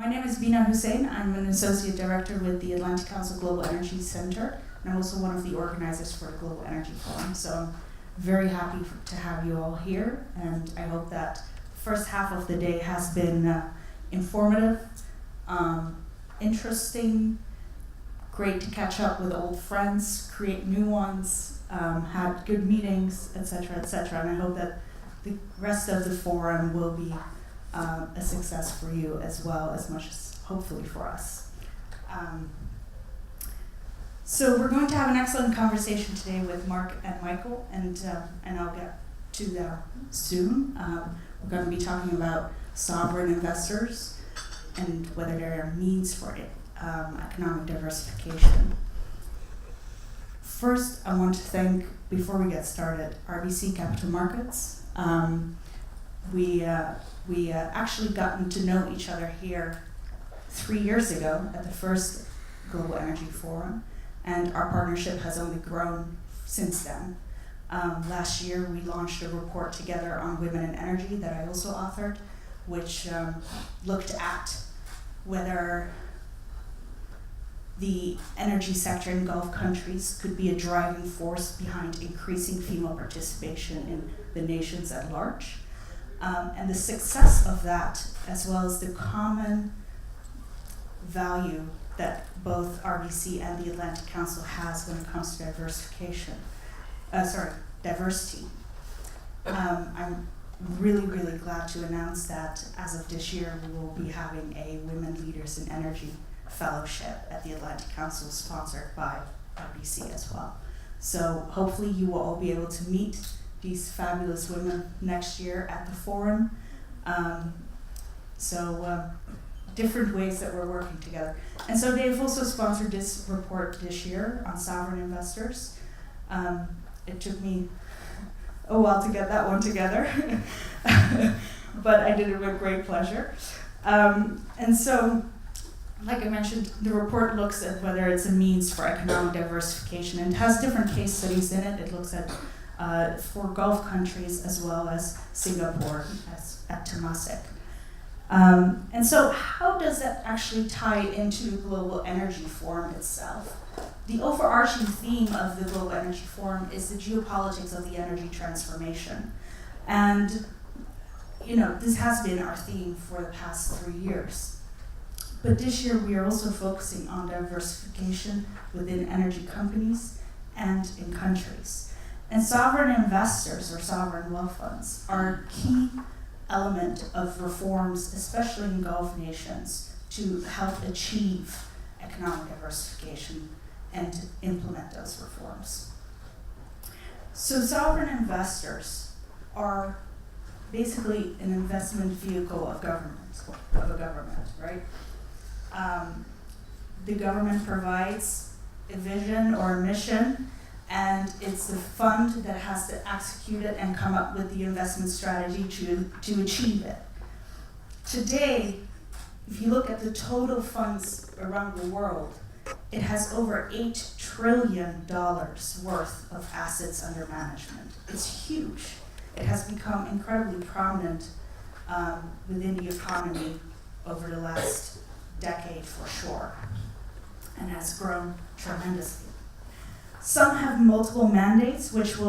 My name is Bina Hussein. I'm an associate director with the Atlantic Council Global Energy Center, and I'm also one of the organizers for the Global Energy Forum. So I'm very happy to have you all here, and I hope that the first half of the day has been informative, interesting, great to catch up with old friends, create new ones, had good meetings, etc., etc. And I hope that the rest of the forum will be a success for you as well, as much as hopefully for us. So we're going to have an excellent conversation today with Mark and Michael, and I'll get to that soon. We're going to be talking about sovereign investors and whether there are means for it, economic diversification. First, I want to thank, before we get started, RBC Capital Markets. We actually gotten to know each other here 3 years ago at the first Global Energy Forum, and our partnership has only grown since then. Last year, we launched a report together on women in energy that I also authored, which looked at whether the energy sector in Gulf countries could be a driving force behind increasing female participation in the nations at large. And the success of that, as well as the common value that both RBC and the Atlantic Council has when it comes to diversity. I'm really, really glad to announce that as of this year, we will be having a Women Leaders in Energy Fellowship at the Atlantic Council, sponsored by RBC as well. So hopefully you will all be able to meet these fabulous women next year at the forum. Different ways that we're working together. And so they've also sponsored this report this year on sovereign investors. It took me a while to get that one together, but I did it with great pleasure. And so, like I mentioned, the report looks at whether it's a means for economic diversification, and it has different case studies in it. It looks at for Gulf countries as well as Singapore at Temasek. And so how does that actually tie into the Global Energy Forum itself? The overarching theme of the Global Energy Forum is the geopolitics of the energy transformation. And, this has been our theme for the past 3 years. But this year we are also focusing on diversification within energy companies and in countries. And sovereign investors, or sovereign wealth funds, are a key element of reforms, especially in Gulf nations, to help achieve economic diversification and implement those reforms. So sovereign investors are basically an investment vehicle of a government, right? The government provides a vision or a mission, and it's the fund that has to execute it and come up with the investment strategy to achieve it. Today, if you look at the total funds around the world, it has over $8 trillion worth of assets under management. It's huge. It has become incredibly prominent within the economy over the last decade for sure, and has grown tremendously. Some have multiple mandates, which we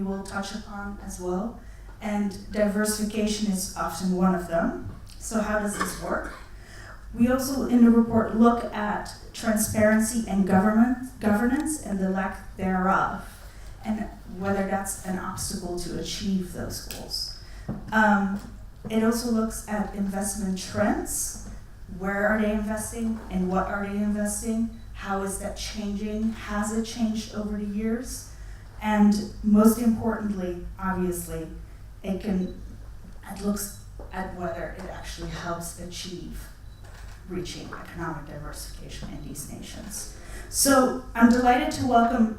will touch upon as well, and diversification is often one of them. So how does this work? We also, in the report, look at transparency and governance and the lack thereof, and whether that's an obstacle to achieve those goals. It also looks at investment trends. Where are they investing and what are they investing? How is that changing? Has it changed over the years? And most importantly, obviously, it looks at whether it actually helps achieve reaching economic diversification in these nations. So I'm delighted to welcome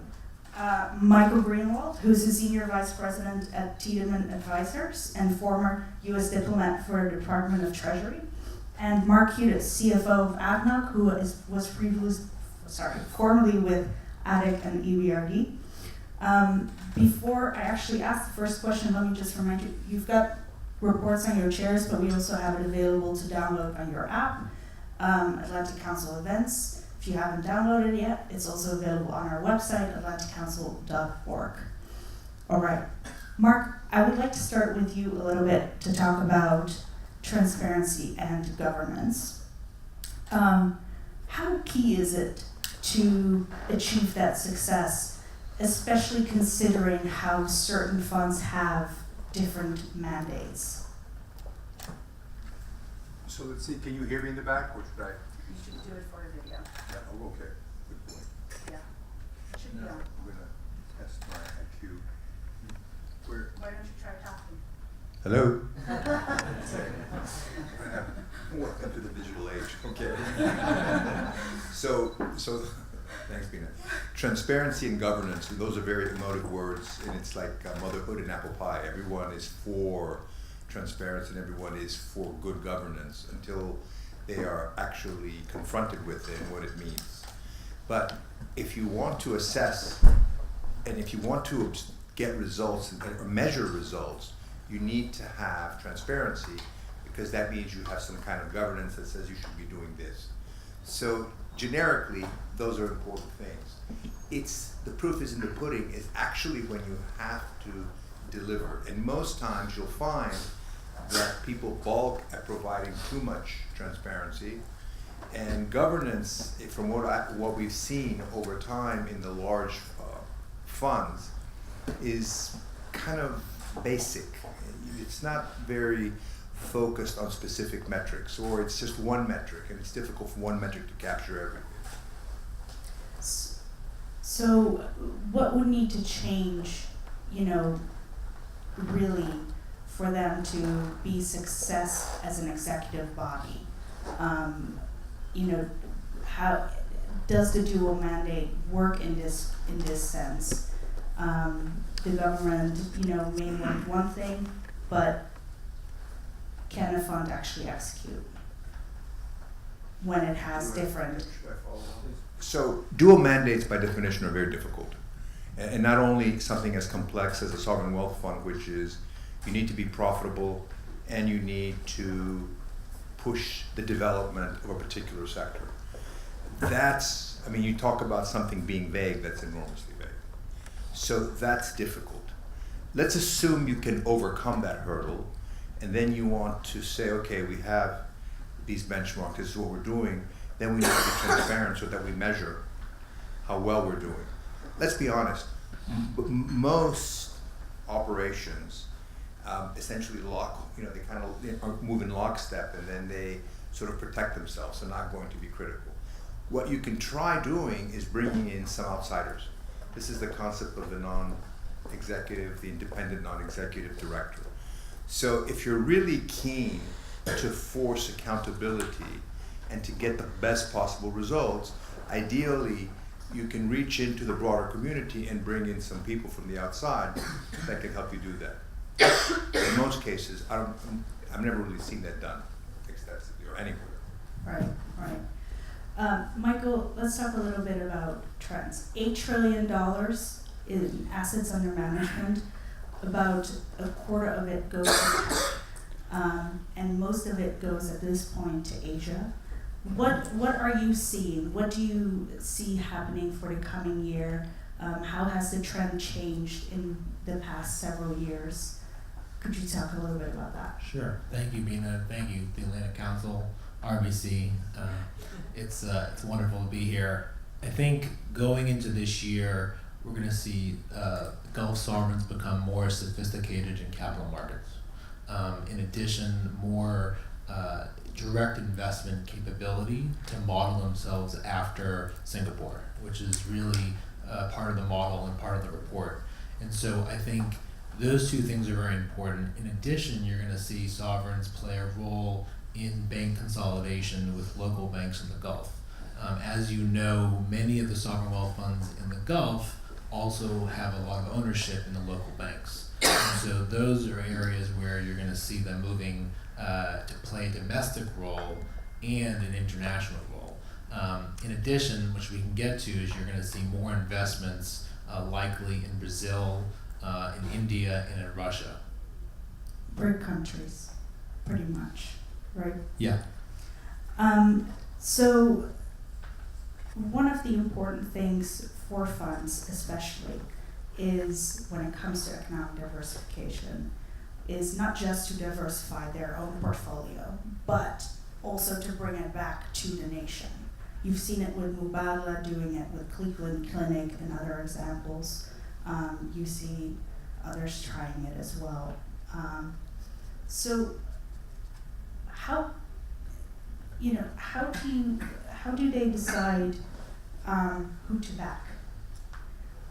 Michael Greenwald, who's a senior vice president at Tiedemann Advisors and former U.S. diplomat for the Department of Treasury, and Mark Cutis, CFO of ADNOC, who was formerly with ADNOC and EBRD. Before I actually ask the first question, let me just remind you, you've got reports on your chairs, but we also have it available to download on your app. Atlantic Council events. If you haven't downloaded it yet, it's also available on our website, atlanticcouncil.org. All right, Mark, I would like to start with you a little bit to talk about transparency and governance. How key is it to achieve that success, especially considering how certain funds have different mandates? So let's see, can you hear me in the back, or should I? You should do it for a video. Yeah, oh, okay, good point. Yeah. It should be Now, on. I'm gonna test my IQ. Where? Why don't you try talking? Hello? More into the digital age, okay. So, thanks, Bina. Transparency and governance, those are very emotive words, and it's like motherhood and apple pie. Everyone is for transparency and everyone is for good governance until they are actually confronted with it and what it means. But if you want to assess and if you want to get results or measure results, you need to have transparency, because that means you have some kind of governance that says you should be doing this. So generically, those are important things. The proof is in the pudding is actually when you have to deliver. And most times you'll find that people balk at providing too much transparency. And governance, from what we've seen over time in the large funds, is kind of basic. It's not very focused on specific metrics, or it's just one metric, and it's difficult for one metric to capture everything. So what would need to change, really, for them to be success as an executive body? How does the dual mandate work in this sense? The government, may want one thing, but can a fund actually execute when it has different? So dual mandates by definition are very difficult. And not only something as complex as a sovereign wealth fund, which is you need to be profitable and you need to push the development of a particular sector. You talk about something being vague, that's enormously vague. So that's difficult. Let's assume you can overcome that hurdle, and then you want to say, okay, we have these benchmarks, this is what we're doing, then we need to be transparent so that we measure how well we're doing. Let's be honest, most operations essentially they kind of move in lockstep, and then they sort of protect themselves and not going to be critical. What you can try doing is bringing in some outsiders. This is the concept of the non-executive, the independent non-executive director. So if you're really keen to force accountability and to get the best possible results, ideally you can reach into the broader community and bring in some people from the outside that can help you do that. In most cases, I've never really seen that done extensively or anywhere. Right. Michael, let's talk a little bit about trends. $8 trillion in assets under management, about a quarter of it goes to tech, and most of it goes at this point to Asia. What are you seeing? What do you see happening for the coming year? How has the trend changed in the past several years? Could you talk a little bit about that? Sure. Thank you, Bina. Thank you, the Atlantic Council, RBC. It's wonderful to be here. I think going into this year, we're going to see Gulf sovereigns become more sophisticated in capital markets. In addition, more direct investment capability to model themselves after Singapore, which is really part of the model and part of the report. And so I think those two things are very important. In addition, you're going to see sovereigns play a role in bank consolidation with local banks in the Gulf. As you know, many of the sovereign wealth funds in the Gulf also have a lot of ownership in the local banks. And so those are areas where you're going to see them moving to play a domestic role and an international role. In addition, which we can get to, is you're going to see more investments likely in Brazil, in India, and in Russia. BRIC countries, pretty much, right? Yeah. So one of the important things for funds especially is when it comes to economic diversification is not just to diversify their own portfolio, but also to bring it back to the nation. You've seen it with Mubadala, doing it with Cleveland Clinic and other examples. You see others trying it as well. So how do they decide who to back?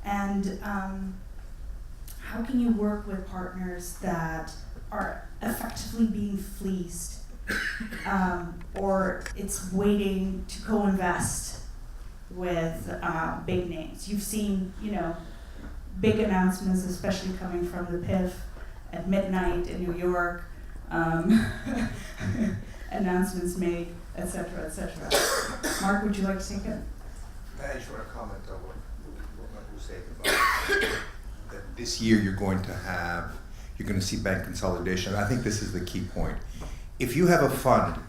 And how can you work with partners that are effectively being fleeced, or it's waiting to co-invest with big names? You've seen, big announcements, especially coming from the PIF at midnight in New York, announcements made, etc., etc. Mark, would you like to take it? I just want to comment on what Michael was saying about that this year you're going to see bank consolidation. I think this is the key point. If you have a fund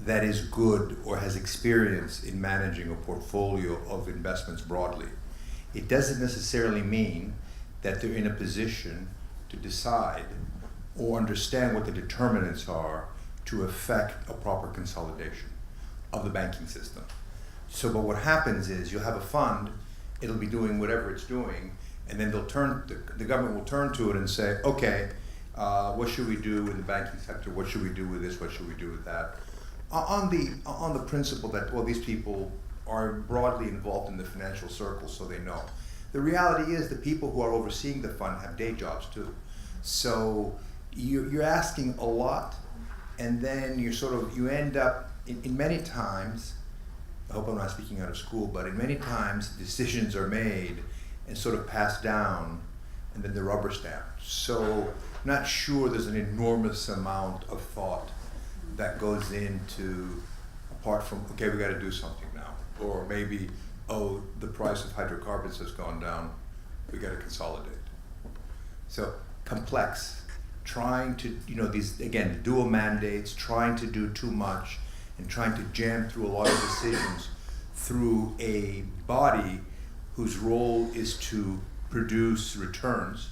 that is good or has experience in managing a portfolio of investments broadly, it doesn't necessarily mean that they're in a position to decide or understand what the determinants are to affect a proper consolidation of the banking system. So, but what happens is you'll have a fund, it'll be doing whatever it's doing, and then the government will turn to it and say, okay, what should we do in the banking sector? What should we do with this? What should we do with that? On the principle that, well, these people are broadly involved in the financial circle, so they know. The reality is the people who are overseeing the fund have day jobs too. So you're asking a lot, and then you end up, in many times, I hope I'm not speaking out of school, but in many times decisions are made and sort of passed down, and then the rubber stamp. So not sure there's an enormous amount of thought that goes into, apart from, okay, we got to do something now, or maybe, oh, the price of hydrocarbons has gone down, we got to consolidate. So complex, trying to, these, again, dual mandates, trying to do too much, and trying to jam through a lot of decisions through a body whose role is to produce returns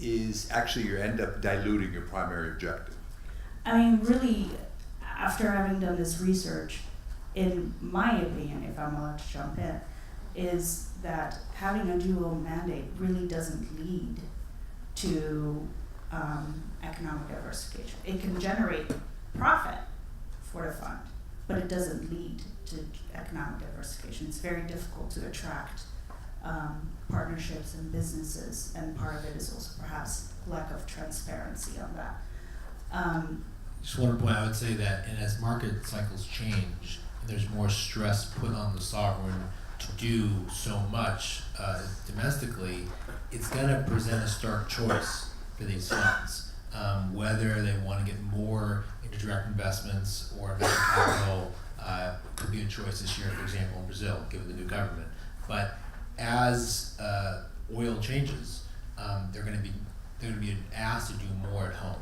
is actually you end up diluting your primary objective. I mean, really, after having done this research, in my opinion, if I'm allowed to jump in, is that having a dual mandate really doesn't lead to economic diversification. It can generate profit for the fund, but it doesn't lead to economic diversification. It's very difficult to attract partnerships and businesses, and part of it is also perhaps lack of transparency on that. Just one point, I would say that, and as market cycles change, there's more stress put on the sovereign to do so much domestically, it's going to present a stark choice for these funds, whether they want to get more into direct investments or venture capital. Could be a choice this year, for example, in Brazil, given the new government. But as oil changes, they're going to be asked to do more at home,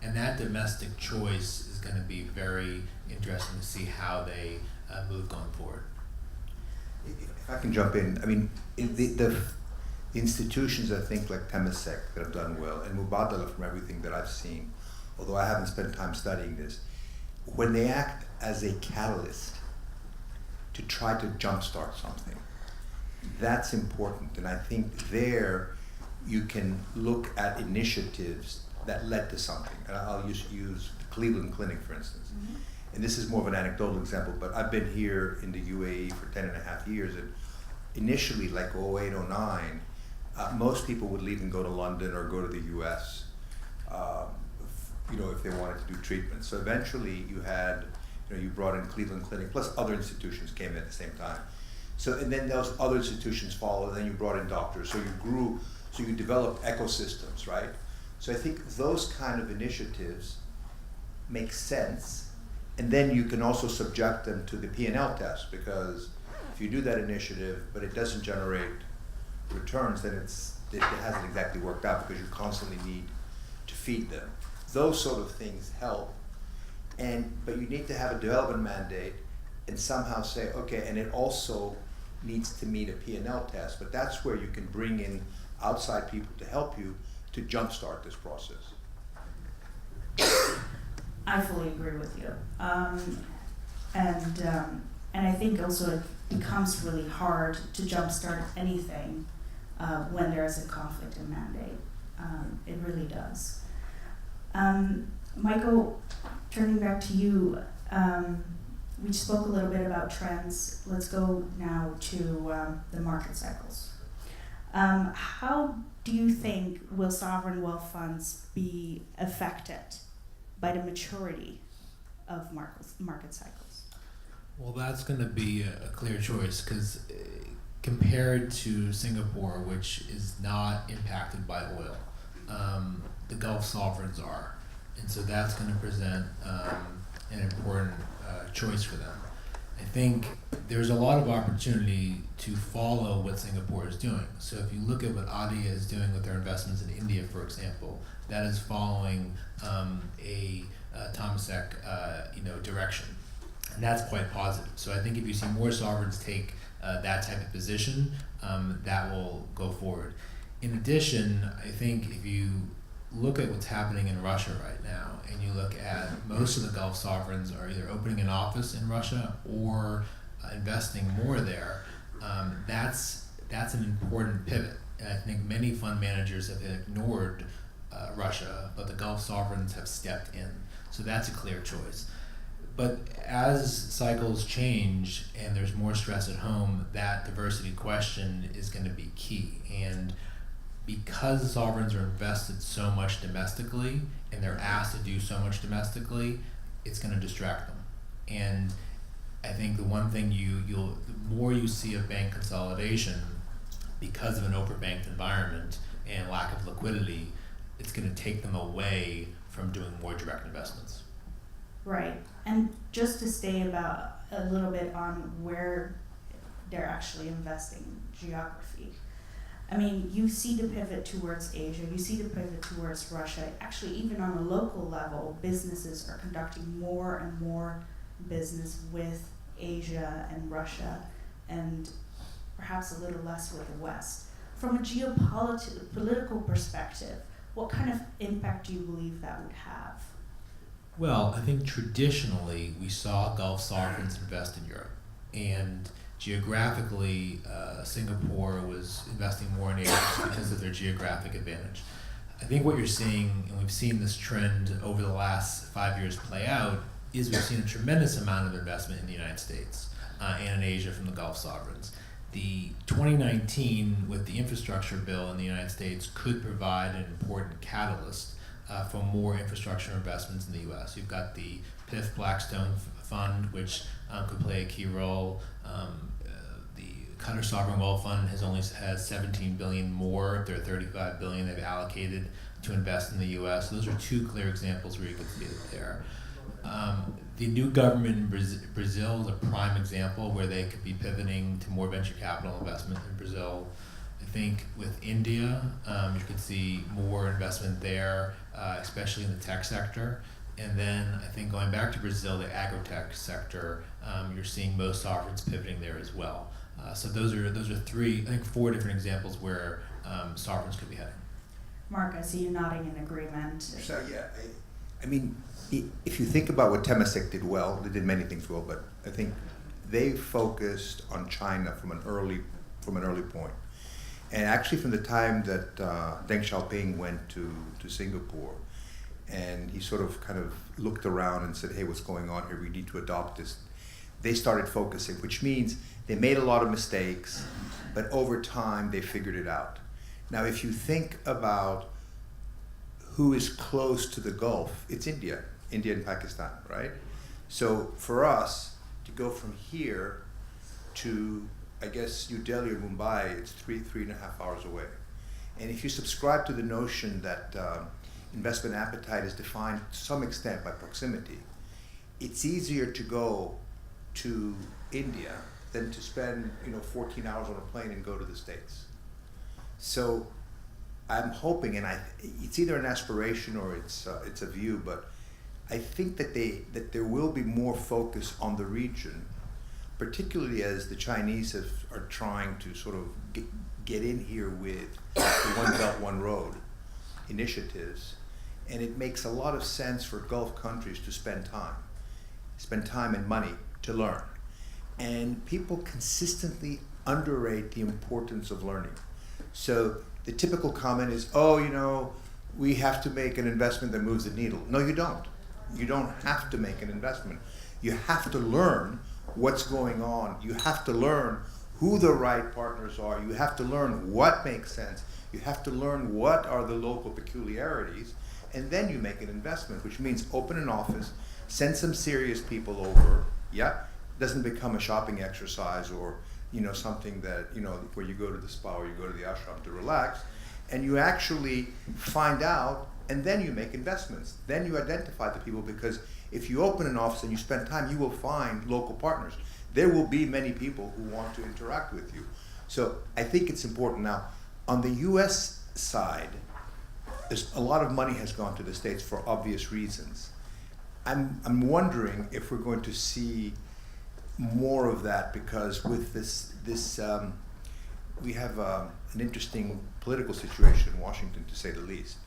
and that domestic choice is going to be very interesting to see how they move going forward. If I can jump in, I mean, the institutions, I think, like Temasek, that have done well, and Mubadala, from everything that I've seen, although I haven't spent time studying this, when they act as a catalyst to try to jumpstart something, that's important. And I think there you can look at initiatives that led to something. And I'll use the Cleveland Clinic, for instance. Mm-hmm. And this is more of an anecdotal example, but I've been here in the UAE for 10 and a half years, and initially, like 08, 09, most people would leave and go to London or go to the US, if they wanted to do treatment. So eventually you brought in Cleveland Clinic, plus other institutions came in at the same time. So, and then those other institutions followed, and then you brought in doctors. So you grew, so you developed ecosystems, right? So I think those kind of initiatives make sense, and then you can also subject them to the P&L test, because if you do that initiative, but it doesn't generate returns, then it hasn't exactly worked out, because you constantly need to feed them. Those sort of things help. But you need to have a development mandate and somehow say, okay, and it also needs to meet a P&L test, but that's where you can bring in outside people to help you to jumpstart this process. I fully agree with you. And I think also it becomes really hard to jumpstart anything when there's a conflict in mandate. It really does. Michael, turning back to you, we spoke a little bit about trends. Let's go now to the market cycles. How do you think will sovereign wealth funds be affected by the maturity of market cycles? Well, that's going to be a clear choice because compared to Singapore, which is not impacted by oil, the Gulf sovereigns are. And so that's going to present an important choice for them. I think there's a lot of opportunity to follow what Singapore is doing. So if you look at what ADIA is doing with their investments in India, for example, that is following a Temasek direction. And that's quite positive. So I think if you see more sovereigns take that type of position, that will go forward. In addition, I think if you look at what's happening in Russia right now, and you look at most of the Gulf sovereigns are either opening an office in Russia or investing more there, that's an important pivot. And I think many fund managers have ignored Russia, but the Gulf sovereigns have stepped in. So that's a clear choice. But as cycles change and there's more stress at home, that diversity question is going to be key. And because the sovereigns are invested so much domestically and they're asked to do so much domestically, it's going to distract them. And I think the one thing the more you see of bank consolidation because of an overbanked environment and lack of liquidity, it's going to take them away from doing more direct investments. Right. And just to stay about a little bit on where they're actually investing, geography. I mean, you see the pivot towards Asia, you see the pivot towards Russia. Actually, even on a local level, businesses are conducting more and more business with Asia and Russia, and perhaps a little less with the West. From a geopolitical perspective, what kind of impact do you believe that would have? Well, I think traditionally we saw Gulf sovereigns invest in Europe, and geographically, Singapore was investing more in Asia because of their geographic advantage. I think what you're seeing, and we've seen this trend over the last 5 years play out, is we've seen a tremendous amount of investment in the United States and in Asia from the Gulf sovereigns. The 2019, with the infrastructure bill in the United States, could provide an important catalyst for more infrastructure investments in the U.S. You've got the PIF Blackstone Fund, which could play a key role. The Qatar Sovereign Wealth Fund has 17 billion more of their 35 billion they've allocated to invest in the U.S. Those are two clear examples where you can see it there. The new government in Brazil is a prime example where they could be pivoting to more venture capital investment in Brazil. I think with India, you could see more investment there, especially in the tech sector. And then I think going back to Brazil, the agri-tech sector, you're seeing most sovereigns pivoting there as well. So those are four different examples where sovereigns could be heading. Mark, I see you nodding in agreement. So yeah, I mean, if you think about what Temasek did well, they did many things well, but I think they focused on China from an early point. And actually from the time that Deng Xiaoping went to Singapore, and he sort of kind of looked around and said, hey, what's going on here? We need to adopt this. They started focusing, which means they made a lot of mistakes, but over time they figured it out. Now, if you think about who is close to the Gulf, it's India and Pakistan, right? So for us to go from here to, I guess, New Delhi or Mumbai, it's three and a half hours away. And if you subscribe to the notion that investment appetite is defined to some extent by proximity, it's easier to go to India than to spend 14 hours on a plane and go to the States. So I'm hoping, and it's either an aspiration or it's a view, but I think that there will be more focus on the region, particularly as the Chinese are trying to sort of get in here with the One Belt, One Road initiatives. And it makes a lot of sense for Gulf countries to spend time and money to learn. And people consistently underrate the importance of learning. So the typical comment is, oh, you know, we have to make an investment that moves the needle. No, you don't. You don't have to make an investment. You have to learn what's going on. You have to learn who the right partners are. You have to learn what makes sense. You have to learn what are the local peculiarities, and then you make an investment, which means open an office, send some serious people over. Yeah, doesn't become a shopping exercise or, you know, something that, you know, where you go to the spa or you go to the ashram to relax, and you actually find out, and then you make investments. Then you identify the people, because if you open an office and you spend time, you will find local partners. There will be many people who want to interact with you. So I think it's important. Now, on the US side, there's a lot of money has gone to the States for obvious reasons. I'm wondering if we're going to see more of that, because with this we have an interesting political situation in Washington, to say the least.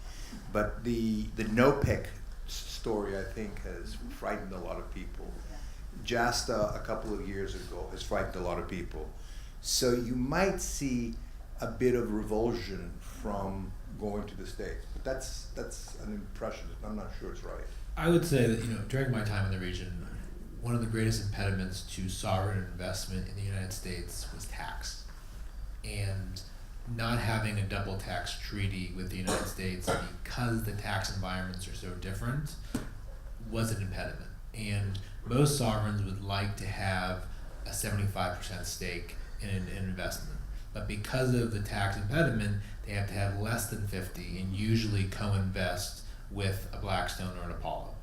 But the NOPEC story, I think, has frightened a lot of people. JASTA a couple of years ago has frightened a lot of people. So you might see a bit of revulsion from going to the States. But that's an impression. I'm not sure it's right. I would say that, you know, during my time in the region, one of the greatest impediments to sovereign investment in the United States was tax. And not having a double tax treaty with the United States, because the tax environments are so different, was an impediment. And most sovereigns would like to have a 75% stake in an investment. But because of the tax impediment, they have to have less than 50 and usually co-invest with a Blackstone or an Apollo.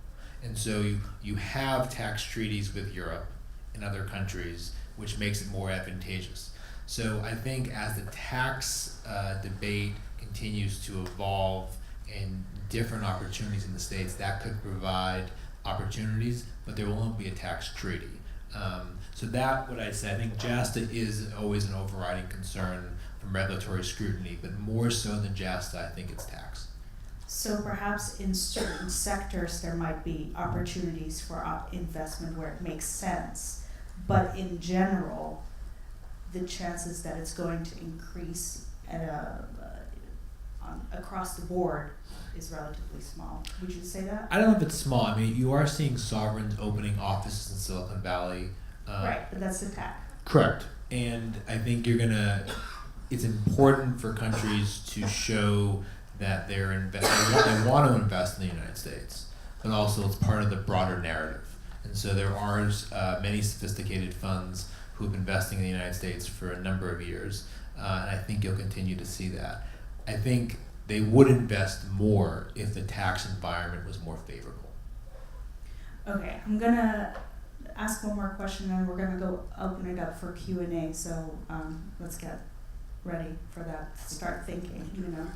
And so you have tax treaties with Europe and other countries, which makes it more advantageous. So I think as the tax debate continues to evolve and different opportunities in the States, that could provide opportunities, but there won't be a tax treaty. So that, what I say, I think JASTA is always an overriding concern from regulatory scrutiny, but more so than JASTA, I think it's tax. So perhaps in certain sectors there might be opportunities for investment where it makes sense, but in general, the chances that it's going to increase at across the board is relatively small. Would you say that? I don't know if it's small. I mean, you are seeing sovereigns opening offices in Silicon Valley. Right, but that's the tax. Correct. And I think it's important for countries to show that they want to invest in the United States, but also it's part of the broader narrative. And so there are many sophisticated funds who have been investing in the United States for a number of years, and I think you'll continue to see that. I think they would invest more if the tax environment was more favorable. Okay, I'm gonna ask one more question and we're gonna go open it up for Q&A, so let's get ready for that. Start thinking, you know.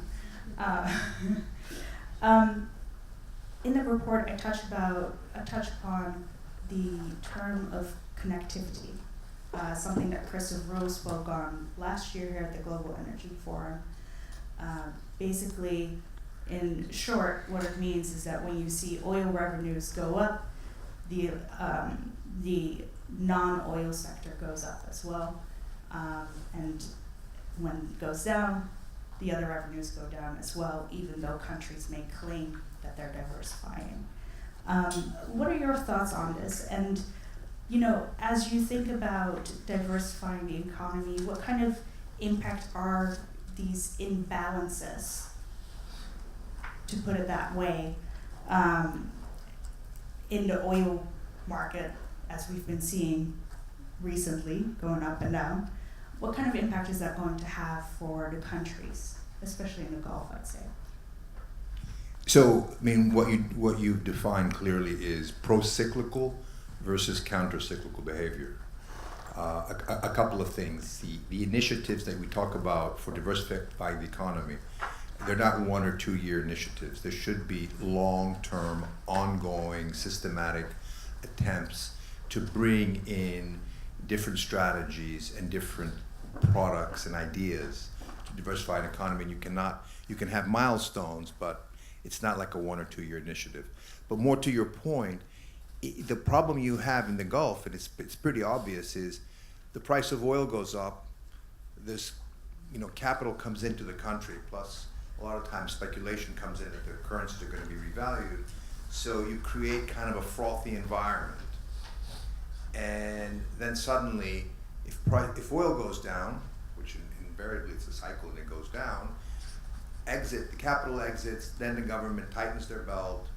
In the report, I touch upon the term of connectivity, something that Chris Rose spoke on last year here at the Global Energy Forum. Basically, in short, what it means is that when you see oil revenues go up, the non-oil sector goes up as well, and when it goes down, the other revenues go down as well, even though countries may claim that they're diversifying. What are your thoughts on this? And, you know, as you think about diversifying the economy, what kind of impact are these imbalances, to put it that way, in the oil market, as we've been seeing recently, going up and down? What kind of impact is that going to have for the countries, especially in the Gulf, I'd say? So, I mean, what you've defined clearly is pro-cyclical versus counter-cyclical behavior. A couple of things. The initiatives that we talk about for diversifying the economy they're not 1 or 2 year initiatives. There should be long-term, ongoing, systematic attempts to bring in different strategies and different products and ideas to diversify an economy. And you can have milestones, but it's not like a 1 or 2 year initiative. But more to your point, the problem you have in the Gulf, and it's pretty obvious, is the price of oil goes up, this capital comes into the country, plus a lot of times speculation comes in that the currencies are going to be revalued. So you create kind of a frothy environment. And then suddenly, if oil goes down, which invariably it's a cycle and it goes down, the capital exits, then the government tightens their belt,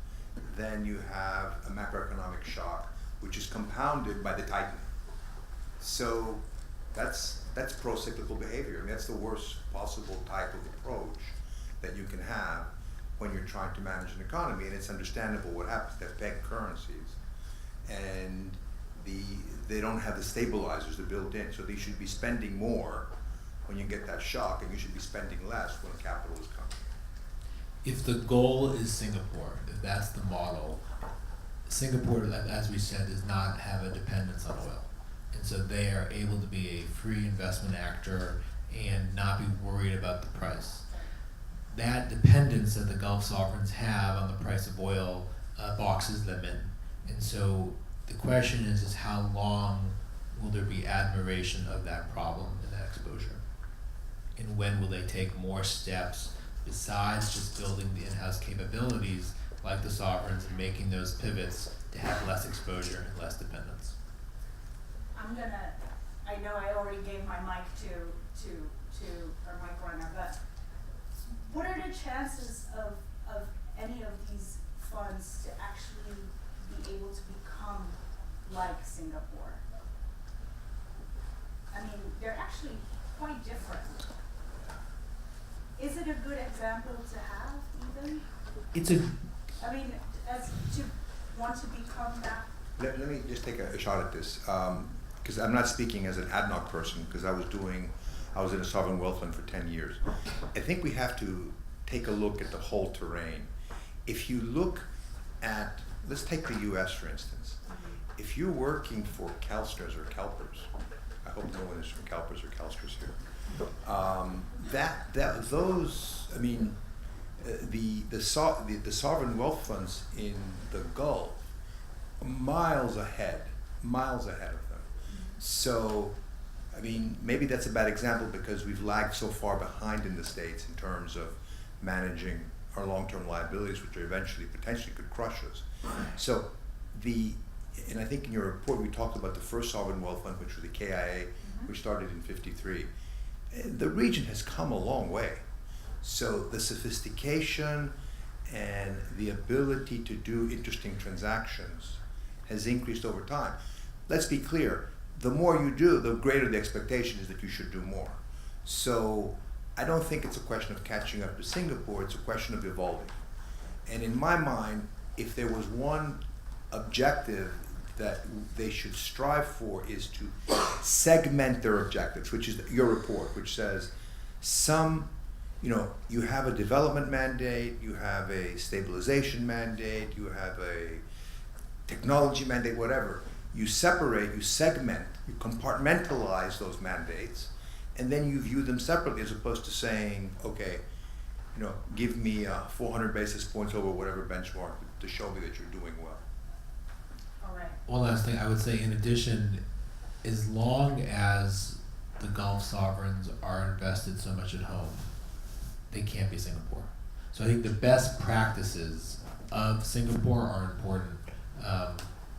then you have a macroeconomic shock, which is compounded by the tightening. So that's pro-cyclical behavior. I mean, that's the worst possible type of approach that you can have when you're trying to manage an economy, and it's understandable what happens. They have pegged currencies, and they don't have the stabilizers that are built in, so they should be spending more when you get that shock, and you should be spending less when capital is coming. If the goal is Singapore, if that's the model, Singapore, as we said, does not have a dependence on oil. And so they are able to be a free investment actor and not be worried about the price. That dependence that the Gulf sovereigns have on the price of oil boxes them in. And so the question is how long will there be admiration of that problem and that exposure? And when will they take more steps besides just building the in-house capabilities like the sovereigns and making those pivots to have less exposure and less dependence? I know I already gave my mic to our mic runner, but what are the chances of any of these funds to actually be able to become like Singapore? I mean, they're actually quite different. Is it a good example to have even? I mean, as to want to become that? Let me just take a shot at this, because I'm not speaking as an ADNOC person, because I was in a sovereign wealth fund for 10 years. I think we have to take a look at the whole terrain. If you look at, let's take the US for instance. If you're working for Kelsters or Kelpers, I hope no one is from Kelpers or Kelsters here. The sovereign wealth funds in the Gulf are miles ahead of them. So, I mean, maybe that's a bad example because we've lagged so far behind in the States in terms of managing our long-term liabilities, which are eventually potentially could crush us. So, and I think in your report we talked about the first sovereign wealth fund, which was the KIA, which started in '53. The region has come a long way. So the sophistication and the ability to do interesting transactions has increased over time. Let's be clear, the more you do, the greater the expectation is that you should do more. So I don't think it's a question of catching up to Singapore, it's a question of evolving. And in my mind, if there was one objective that they should strive for is to segment their objectives, which is your report, which says you have a development mandate, you have a stabilization mandate, you have a technology mandate, whatever. You separate, you segment, you compartmentalize those mandates, and then you view them separately as opposed to saying, okay, give me 400 basis points over whatever benchmark to show me that you're doing well. One last thing I would say, in addition, as long as the Gulf sovereigns are invested so much at home, they can't be Singapore. So I think the best practices of Singapore are important,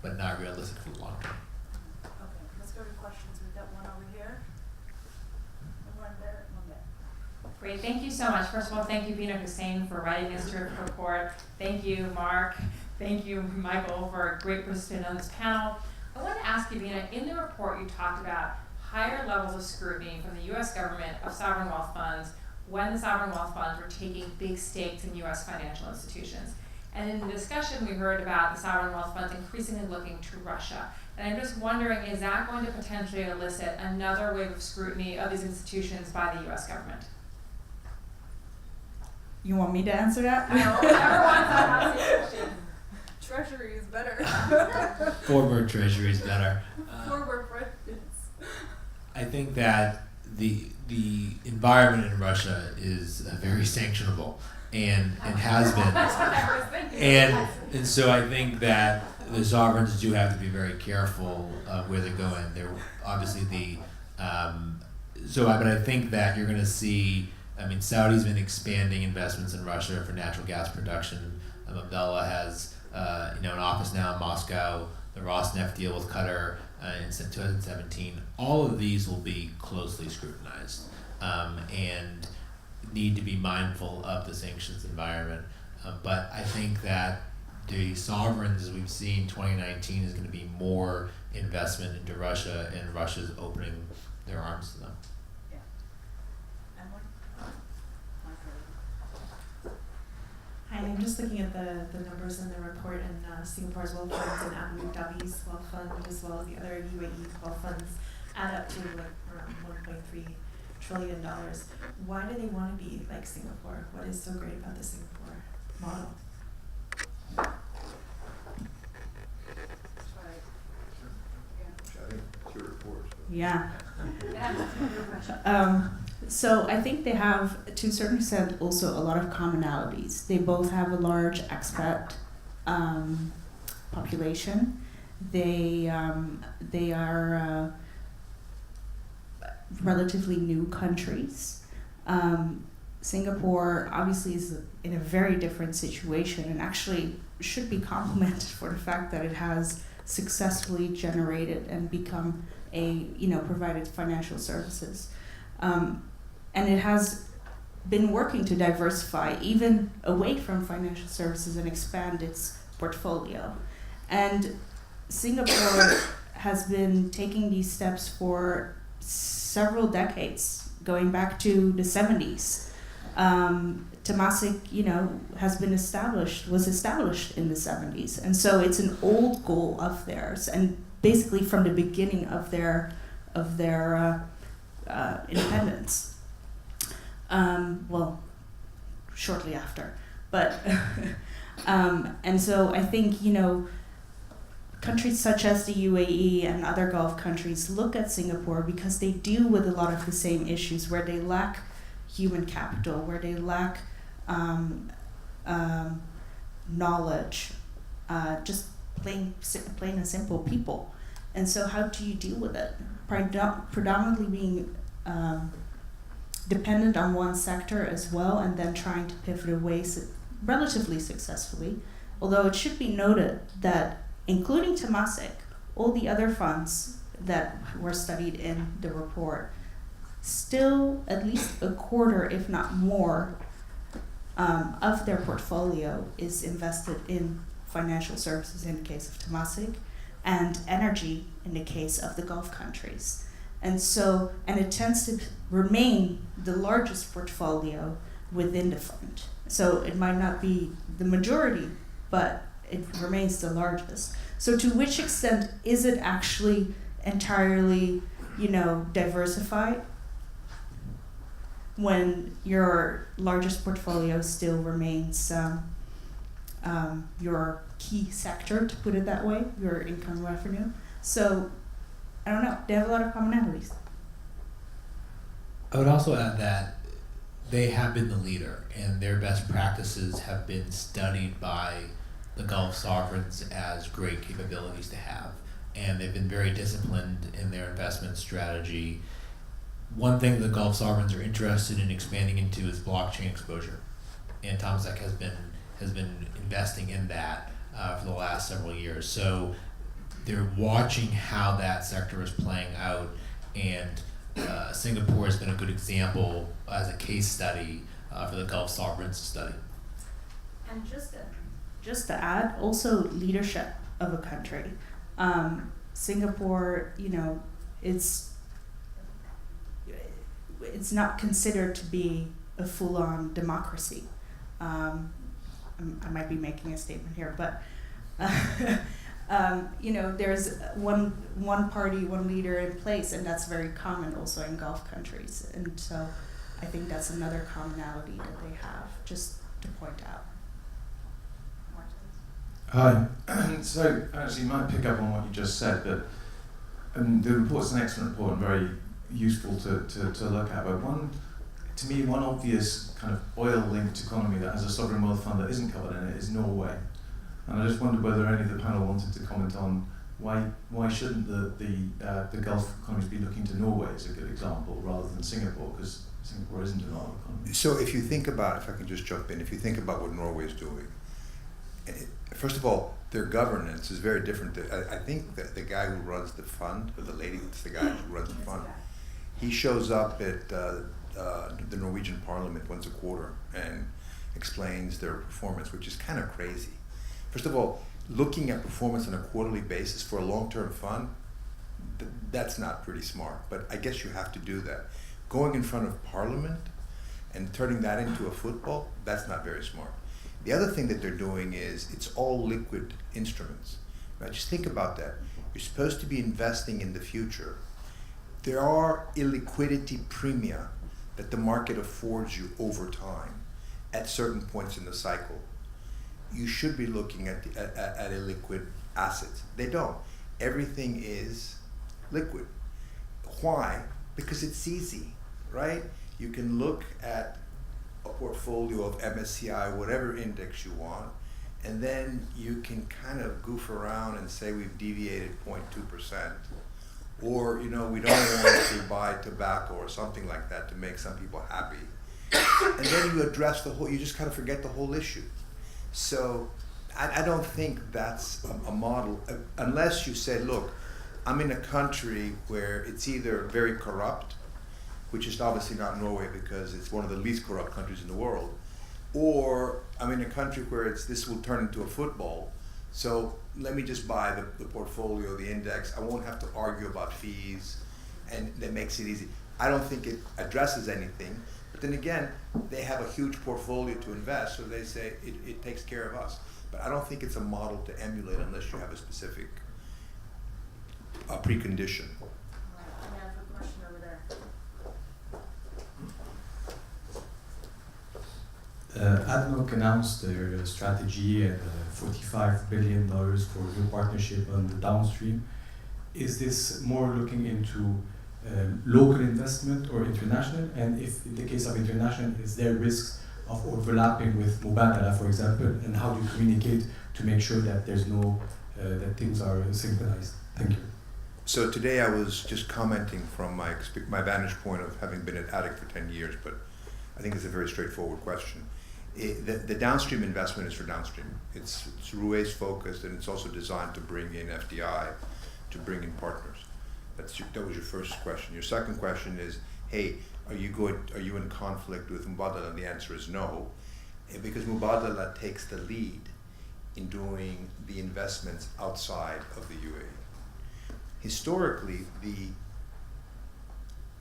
but not realistic for the long term. Okay, let's go to questions. We've got one over here. One there, one there. Great, thank you so much. First of all, thank you, Bina Hussein, for writing this terrific report. Thank you, Mark. Thank you, Michael, for a great participant on this panel. I want to ask you, Bina, in the report you talked about higher levels of scrutiny from the U.S. government of sovereign wealth funds when the sovereign wealth funds were taking big stakes in U.S. financial institutions. And in the discussion, we heard about the sovereign wealth funds increasingly looking to Russia. And I'm just wondering, is that going to potentially elicit another wave of scrutiny of these institutions by the U.S. government? You want me to answer that? No, whoever wants that answer. Treasury is better. Former treasury is better. Former presidents. I think that the environment in Russia is very sanctionable and has been. That's what I was thinking. And so I think that the sovereigns do have to be very careful of where they're going. They're obviously but I think that you're going to see. I mean, Saudi's been expanding investments in Russia for natural gas production. Mubadala has an office now in Moscow. The Rosneft deal with Qatar in 2017. All of these will be closely scrutinized and need to be mindful of the sanctions environment. But I think that the sovereigns, as we've seen, 2019 is going to be more investment into Russia, and Russia's opening their arms to them. Hi, I'm just looking at the numbers in the report, and Singapore's wealth funds and Abu Dhabi's wealth fund, as well as the other UAE wealth funds, add up to like around $1.3 trillion. Why do they want to be like Singapore? What is so great about the Singapore model? I think it's your report. So. Yeah. Yeah. So I think they have, to a certain extent, also a lot of commonalities. They both have a large expat population. They are relatively new countries. Singapore obviously is in a very different situation and actually should be complimented for the fact that it has successfully generated and become provided financial services. And it has been working to diversify even away from financial services and expand its portfolio. And Singapore has been taking these steps for several decades, going back to the 70s. Temasek, was established in the 70s. And so it's an old goal of theirs, and basically from the beginning of their independence. Shortly after, but and so I think countries such as the UAE and other Gulf countries look at Singapore because they deal with a lot of the same issues where they lack human capital, where they lack knowledge, just plain and simple people. And so how do you deal with it? Predominantly being dependent on one sector as well, and then trying to pivot away relatively successfully. Although it should be noted that, including Temasek, all the other funds that were studied in the report, still at least a quarter, if not more, of their portfolio is invested in financial services in the case of Temasek, and energy in the case of the Gulf countries. And it tends to remain the largest portfolio within the fund. So it might not be the majority, but it remains the largest. So to which extent is it actually entirely, diversified when your largest portfolio still remains your key sector, to put it that way, your income revenue? So I don't know. They have a lot of commonalities. I would also add that they have been the leader, and their best practices have been studied by the Gulf sovereigns as great capabilities to have. And they've been very disciplined in their investment strategy. One thing the Gulf sovereigns are interested in expanding into is blockchain exposure. And Temasek has been investing in that for the last several years. So they're watching how that sector is playing out, and Singapore has been a good example as a case study for the Gulf sovereigns to study. And just to add, also leadership of a country. Singapore, it's not considered to be a full-on democracy. I might be making a statement here, but there's one party, one leader in place, and that's very common also in Gulf countries. And so I think that's another commonality that they have, just to point out. Hi. So actually, you might pick up on what you just said, but the report's an excellent report and very useful to look at. But to me, one obvious kind of oil-linked economy that has a sovereign wealth fund that isn't covered in it is Norway. And I just wondered whether any of the panel wanted to comment on why shouldn't the Gulf economies be looking to Norway as a good example rather than Singapore, because Singapore isn't an oil economy. So if you think about, if I can just jump in, if you think about what Norway is doing, first of all, their governance is very different. I think that the guy who runs the fund, or the lady, it's the guy who runs the fund, he shows up at the Norwegian parliament once a quarter and explains their performance, which is kind of crazy. First of all, looking at performance on a quarterly basis for a long-term fund, that's not pretty smart, but I guess you have to do that. Going in front of parliament and turning that into a football, that's not very smart. The other thing that they're doing is it's all liquid instruments. Right? Just think about that. You're supposed to be investing in the future. There are illiquidity premia that the market affords you over time at certain points in the cycle. You should be looking at illiquid assets. They don't. Everything is liquid. Why? Because it's easy, right? You can look at a portfolio of MSCI, whatever index you want, and then you can kind of goof around and say we've deviated 0.2%, or we don't want to buy tobacco or something like that to make some people happy, and then you address you just kind of forget the whole issue. So I don't think that's a model, unless you say, look, I'm in a country where it's either very corrupt, which is obviously not Norway because it's one of the least corrupt countries in the world, or I'm in a country where this will turn into a football, so let me just buy the portfolio, the index, I won't have to argue about fees, and that makes it easy. I don't think it addresses anything, but then again, they have a huge portfolio to invest, so they say it takes care of us. But I don't think it's a model to emulate unless you have a specific precondition. I have a question over there. ADNOC announced their strategy and $45 billion for a new partnership on the downstream. Is this more looking into local investment or international? And if in the case of international, is there risks of overlapping with Mubadala, for example? And how do you communicate to make sure that there's no that things are synchronized? Thank you. So today I was just commenting from my vantage point of having been at ADNOC for 10 years, but I think it's a very straightforward question. The downstream investment is for downstream. It's Ruiz focused, and it's also designed to bring in FDI, to bring in partners. That was your first question. Your second question is, hey, are you in conflict with Mubadala? And the answer is no, because Mubadala takes the lead in doing the investments outside of the UAE. Historically, the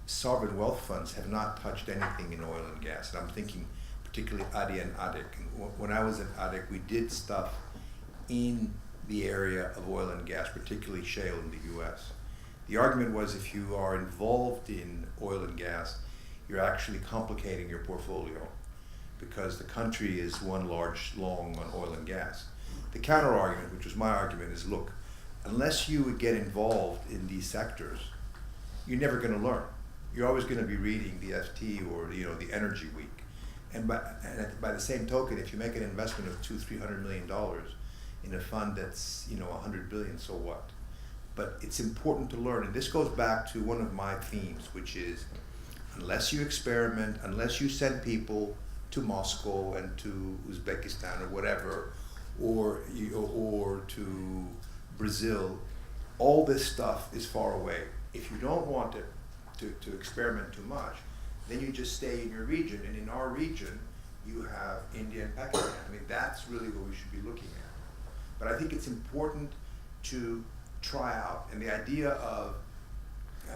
sovereign wealth funds have not touched anything in oil and gas, and I'm thinking particularly ADI and ADIC. When I was at ADIC, we did stuff in the area of oil and gas, particularly shale in the US. The argument was if you are involved in oil and gas, you're actually complicating your portfolio because the country is one large long on oil and gas. The counter argument, which was my argument, is look, unless you would get involved in these sectors, you're never going to learn. You're always going to be reading the FT or the Energy Week. And by the same token, if you make an investment of $200-300 million in a fund that's $100 billion, so what? But it's important to learn, and this goes back to one of my themes, which is unless you experiment, unless you send people to Moscow and to Uzbekistan or whatever, or to Brazil, all this stuff is far away. If you don't want to experiment too much, then you just stay in your region. And in our region, you have India and Pakistan. I mean, that's really what we should be looking at. But I think it's important to try out. And the idea of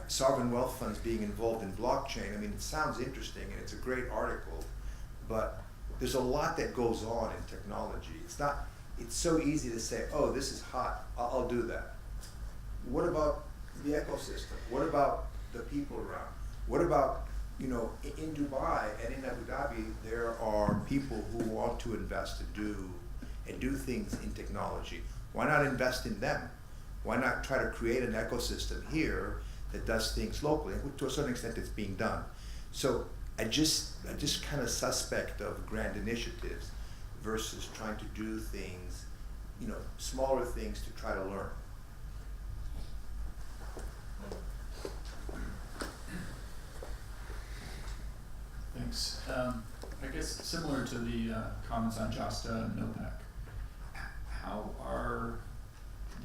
sovereign wealth funds being involved in blockchain, I mean, it sounds interesting and it's a great article, but there's a lot that goes on in technology. It's so easy to say, oh, this is hot, I'll do that. What about the ecosystem? What about the people around? What about in Dubai and in Abu Dhabi, there are people who want to invest and do things in technology. Why not invest in them? Why not try to create an ecosystem here that does things locally? And to a certain extent, it's being done. So I just kind of suspect of grand initiatives versus trying to do things, smaller things to try to learn. Thanks. I guess similar to the comments on JASTA and OPEC, how are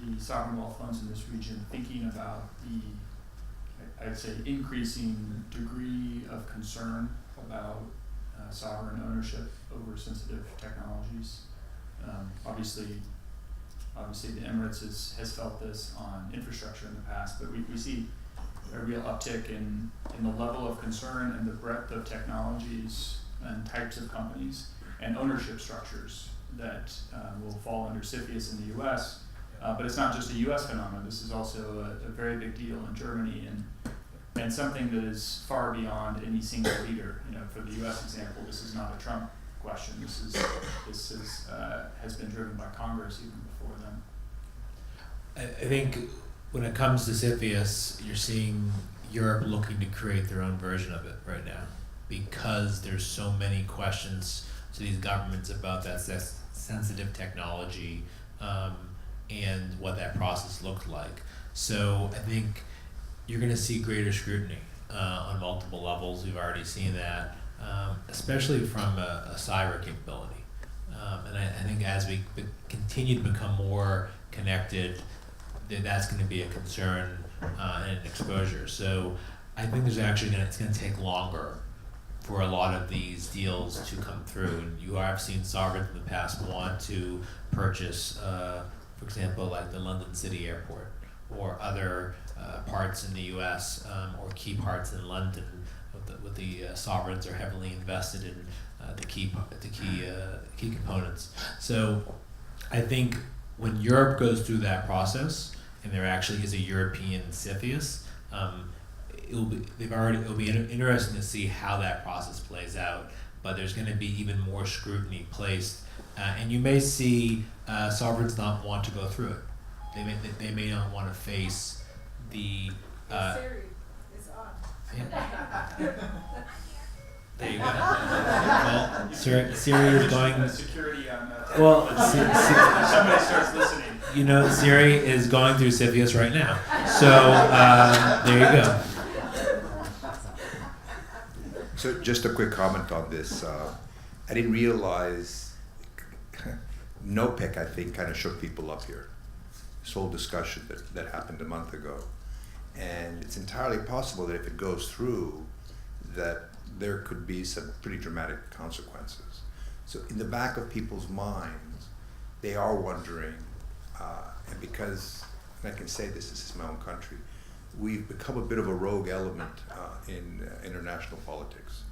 the sovereign wealth funds in this region thinking about I'd say, increasing degree of concern about sovereign ownership over sensitive technologies? Obviously the Emirates has felt this on infrastructure in the past, but we see a real uptick in the level of concern and the breadth of technologies and types of companies and ownership structures that will fall under CFIUS in the US. But it's not just a US phenomenon. This is also a very big deal in Germany and something that is far beyond any single leader. For the US example, this is not a Trump question. This has been driven by Congress even before them. I think when it comes to CFIUS, you're seeing Europe looking to create their own version of it right now because there's so many questions to these governments about that sensitive technology and what that process looked like. So I think you're going to see greater scrutiny on multiple levels. We've already seen that, especially from a cyber capability. And I think as we continue to become more connected, that's going to be a concern and an exposure. So I think it's going to take longer for a lot of these deals to come through. And you have seen sovereigns in the past want to purchase, for example, like the London City Airport or other parts in the U.S. Or key parts in London. With the sovereigns are heavily invested in the key components. So I think when Europe goes through that process, and there actually is a European CFIUS, it'll be interesting to see how that process plays out. But there's going to be even more scrutiny placed, and you may see sovereigns not want to go through it. They may not want to face the. Siri is on. Yeah. There you go. Well, Siri is going. Security on that. Well, somebody starts listening. Siri is going through CFIUS right now. So there you go. So just a quick comment on this. I didn't realize NOPEC, I think, kind of shook people up here. This whole discussion that happened a month ago. And it's entirely possible that if it goes through, that there could be some pretty dramatic consequences. So in the back of people's minds, they are wondering, and because, and I can say this is my own country, we've become a bit of a rogue element in international politics.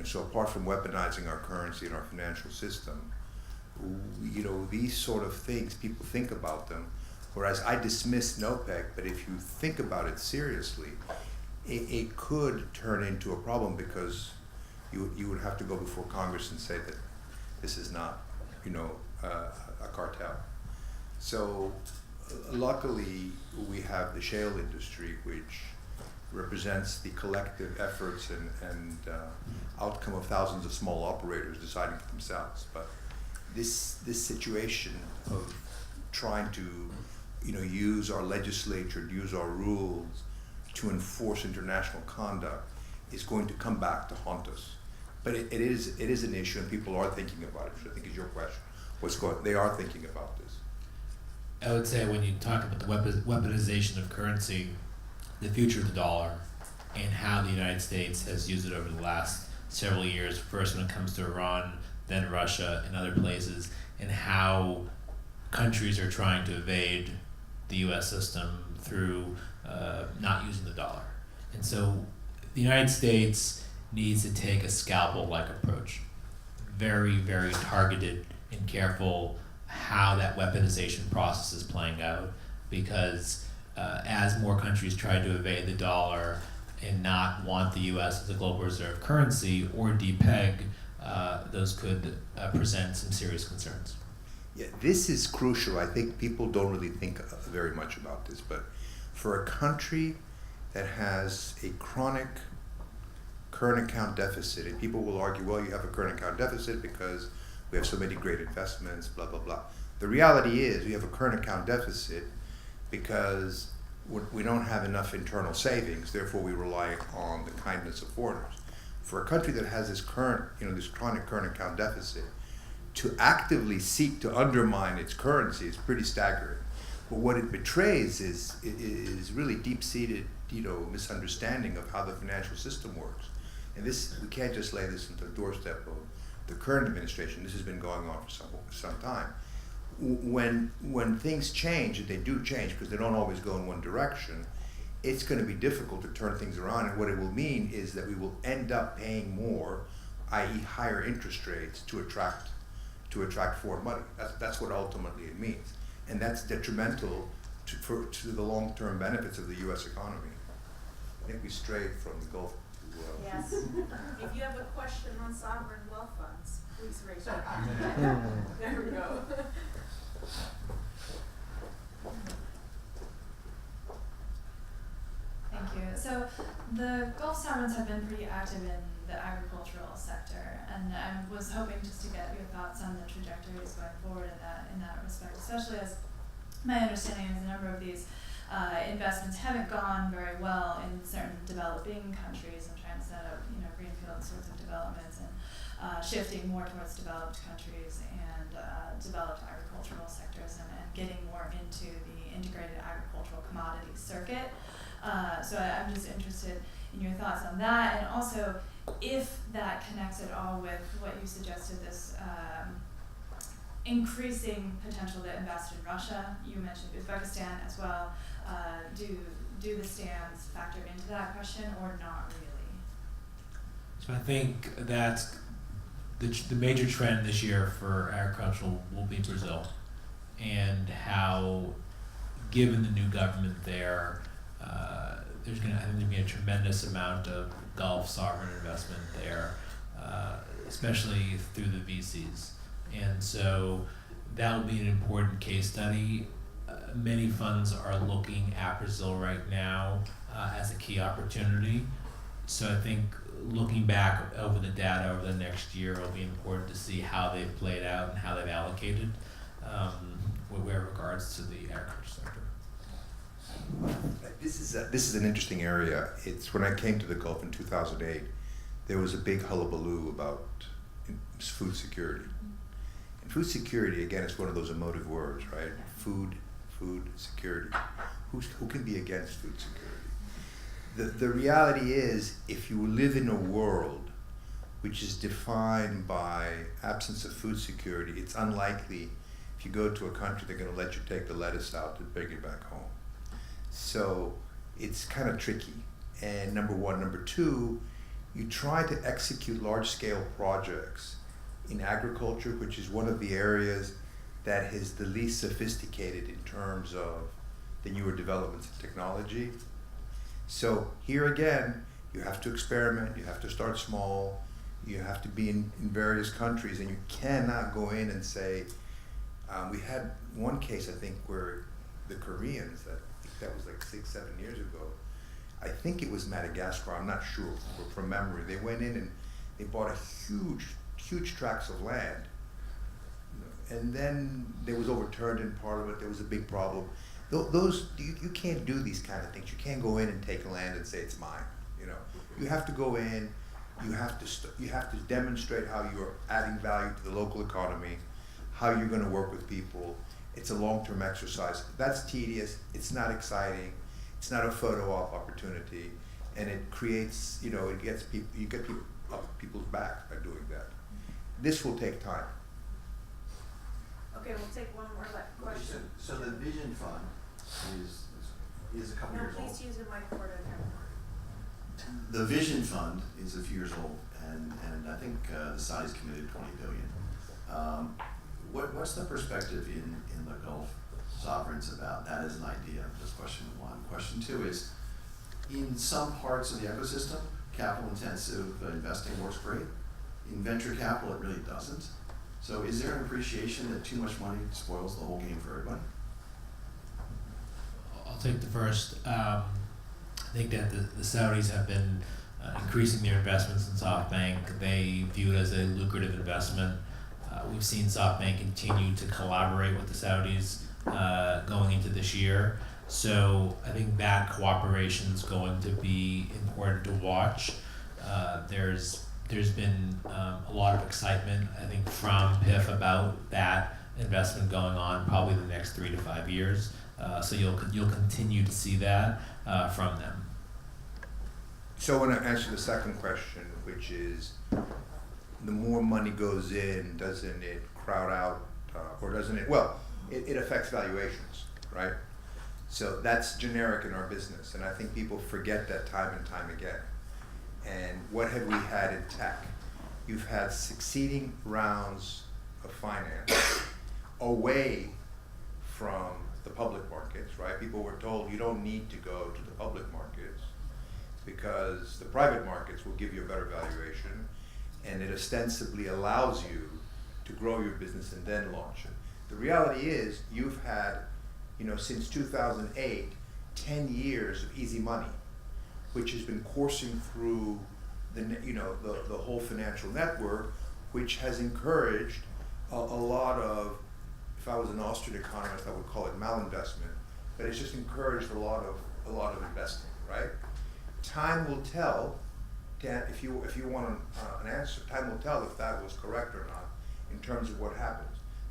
So apart from weaponizing our currency and our financial system, these sort of things, people think about them. Whereas I dismiss NOPEC, but if you think about it seriously, it could turn into a problem because you would have to go before Congress and say that this is not, a cartel. So luckily we have the shale industry, which represents the collective efforts and outcome of thousands of small operators deciding for themselves. But this situation of trying to use our legislature, use our rules to enforce international conduct is going to come back to haunt us. But it is an issue, and people are thinking about it, which I think is your question. They are thinking about this. I would say when you talk about the weaponization of currency, the future of the dollar, and how the United States has used it over the last several years, first when it comes to Iran, then Russia, and other places, and how countries are trying to evade the U.S. system through not using the dollar. And so the United States needs to take a scalpel-like approach, very, very targeted and careful how that weaponization process is playing out, because as more countries try to evade the dollar and not want the U.S. as a global reserve currency or depeg, those could present some serious concerns. Yeah, this is crucial. I think people don't really think very much about this, but for a country that has a chronic current account deficit, and people will argue, well, you have a current account deficit because we have so many great investments, blah, blah, blah. The reality is we have a current account deficit because we don't have enough internal savings, therefore we rely on the kindness of foreigners. For a country that has this current, this chronic current account deficit, to actively seek to undermine its currency is pretty staggering. But what it betrays is really deep-seated, misunderstanding of how the financial system works. And this, we can't just lay this into the doorstep of the current administration. This has been going on for some time. When things change, and they do change because they don't always go in one direction, it's going to be difficult to turn things around. And what it will mean is that we will end up paying more, i.e. higher interest rates, to attract foreign money. That's what ultimately it means. And that's detrimental to the long-term benefits of the U.S. economy. I think we strayed from the Gulf. Yes. If you have a question on sovereign wealth funds, please raise your hand. There we go. Thank you. So the Gulf sovereigns have been pretty active in the agricultural sector, and I was hoping just to get your thoughts on the trajectories going forward in that respect, especially as my understanding is a number of these investments haven't gone very well in certain developing countries and trying to set up, greenfield sorts of developments and shifting more towards developed countries and developed agricultural sectors and getting more into the integrated agricultural commodity circuit. So I'm just interested in your thoughts on that, and also if that connects at all with what you suggested, this increasing potential to invest in Russia. You mentioned Uzbekistan as well. Do the stands factor into that question or not really? So I think that the major trend this year for agricultural will be Brazil, and how, given the new government there, there's going to be a tremendous amount of Gulf sovereign investment there, especially through the VCs. And so that will be an important case study. Many funds are looking at Brazil right now as a key opportunity. So I think looking back over the data over the next year will be important to see how they've played out and how they've allocated with regards to the agriculture sector. This is an interesting area. It's when I came to the Gulf in 2008, there was a big hullabaloo about food security. And food security, again, is one of those emotive words, right? Food security. Who can be against food security? The reality is, if you live in a world which is defined by absence of food security, it's unlikely if you go to a country they're going to let you take the lettuce out and bring it back home. So it's kind of tricky. And number one. Number two, you try to execute large-scale projects in agriculture, which is one of the areas that is the least sophisticated in terms of the newer developments in technology. So here again, you have to experiment, you have to start small, you have to be in various countries, and you cannot go in and say, we had one case, I think, where the Koreans, that was like 6-7 years ago, I think it was Madagascar, I'm not sure from memory, they went in and they bought a huge tracts of land. And then there was overturned in Parliament, there was a big problem. You can't do these kind of things. You can't go in and take land and say it's mine, You have to go in, you have to demonstrate how you're adding value to the local economy, how you're gonna work with people. It's a long-term exercise. That's tedious, it's not exciting, it's not a photo op opportunity, and it creates, you get people off people's back by doing that. This will take time. Okay, we'll take one more question. So the Vision Fund is a couple No, years old. please use the mic for the The Vision Fund is a few years old, and I think the Saudis committed $20 billion. What's the perspective in the Gulf sovereigns about that as an idea? That's question one. Question two is, in some parts of the ecosystem, capital-intensive investing works great. In venture capital, it really doesn't. So is there an appreciation that too much money spoils the whole game for everybody? I'll take the first. I think that the Saudis have been increasing their investments in SoftBank. They view it as a lucrative investment. We've seen SoftBank continue to collaborate with the Saudis going into this year. So I think that cooperation is going to be important to watch. There's been a lot of excitement, I think, from PIF about that investment going on probably the next 3 to 5 years. So you'll continue to see that from them. So I want to answer the second question, which is, the more money goes in, doesn't it crowd out, or doesn't it? Well, it affects valuations, right? So that's generic in our business, and I think people forget that time and time again. And what have we had in tech? You've had succeeding rounds of finance away from the public markets, right? People were told you don't need to go to the public markets because the private markets will give you a better valuation, and it ostensibly allows you to grow your business and then launch it. The reality is you've had, since 2008, 10 years of easy money, which has been coursing through the whole financial network, which has encouraged a lot of, if I was an Austrian economist, I would call it malinvestment, but it's just encouraged a lot of investing, right? Time will tell, Dan, if you want an answer, time will tell if that was correct or not in terms of what happens.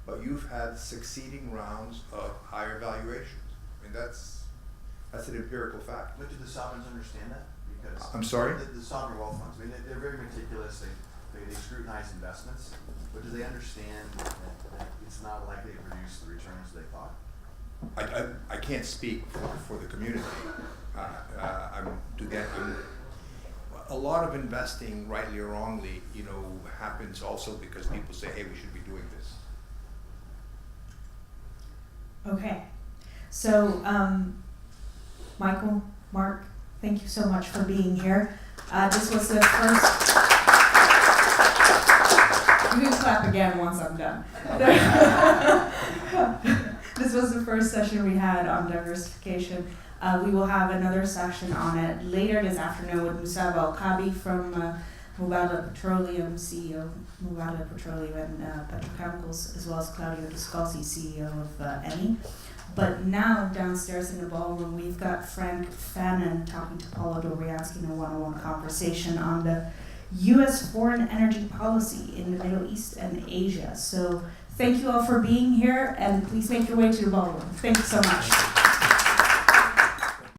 But you've had succeeding rounds of higher valuations. I mean, that's an empirical fact. But do the sovereigns understand that? Because I'm sorry? The sovereign wealth funds, I mean, they're very meticulous, they scrutinize investments, but do they understand that it's not likely to produce the returns they thought? I can't speak for the community. A lot of investing, rightly or wrongly, happens also because people say, hey, we should be doing this. Okay, so Michael, Mark, thank you so much for being here. This was the first. You can clap again once I'm done. This was the first session we had on diversification. We will have another session on it later this afternoon with Musab Al-Kabi from Mubadala Petroleum, CEO of Mubadala Petroleum and Petrochemicals, as well as Claudio Descalzi, CEO of Eni. But now, downstairs in the ballroom, we've got Frank Fannin talking to Paulo Doriansky in a one-on-one conversation on the U.S. foreign energy policy in the Middle East and Asia. So thank you all for being here, and please make your way to the ballroom. Thank you so much.